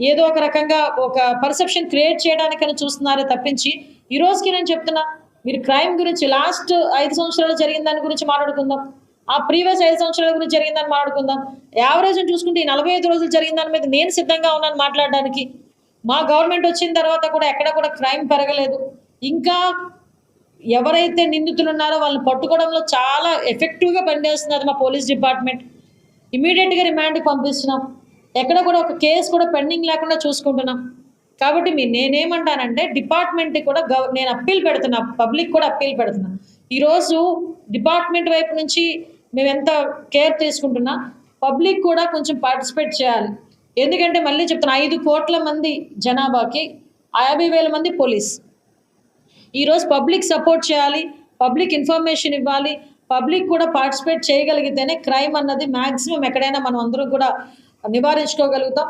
ఏదో ఒక రకంగా ఒక పర్సెప్షన్ క్రియేట్ చేయడానికని చూస్తున్నారే తప్పించి, ఈ రోజుకి నేను చెప్తున్నా, మీరు క్రైమ్ గురించి లాస్ట్ 5 సంవత్సరాలు జరిగిన దాని గురించి మాట్లాడుకుందాం. ఆ ప్రీవియస్ 5 సంవత్సరాల గురించి జరిగిందని మాట్లాడుకుందాం. యావరేజ్‌ని చూసుకుంటే ఈ 45 రోజులు జరిగిన దాని మీద నేను సిద్ధంగా ఉన్నాను మాట్లాడడానికి. మా గవర్నమెంట్ వచ్చిన తర్వాత కూడా ఎక్కడ కూడా క్రైమ్ పెరగలేదు. ఇంకా ఎవరైతే నిందితులున్నారో వాళ్ళని పట్టుకోవడంలో చాలా ఎఫెక్టివ్‌గా పనిచేస్తున్నది మా పోలీస్ డిపార్ట్‌మెంట్. ఇమ్మీడియేట్‌గా రిమాండ్‌కి పంపిస్తున్నాం. ఎక్కడ కూడా ఒక కేస్ కూడా పెండింగ్ లేకుండా చూసుకుంటున్నాం. కాబట్టి నేనేమంటానంటే డిపార్ట్‌మెంట్‌కి కూడా నేను అప్పీల్ పెడుతున్నా. పబ్లిక్ కూడా అప్పీల్ పెడుతున్నా. ఈరోజు డిపార్ట్‌మెంట్ వైపు నుంచి మేమెంత కేర్ తీసుకుంటున్నా, పబ్లిక్ కూడా కొంచెం పార్టిసిపేట్ చేయాలి. ఎందుకంటే మళ్ళీ చెప్తున్నా 5,00,00,000 మంది జనాభాకి 50,000 మంది పోలీస్. ఈరోజు పబ్లిక్ సపోర్ట్ చేయాలి. పబ్లిక్ ఇన్ఫర్మేషన్ ఇవ్వాలి. పబ్లిక్ కూడా పార్టిసిపేట్ చేయగలిగితేనే క్రైమ్ అన్నది మాక్సిమం ఎక్కడైనా మనం అందరం కూడా నివారించుకోగలుగుతాం.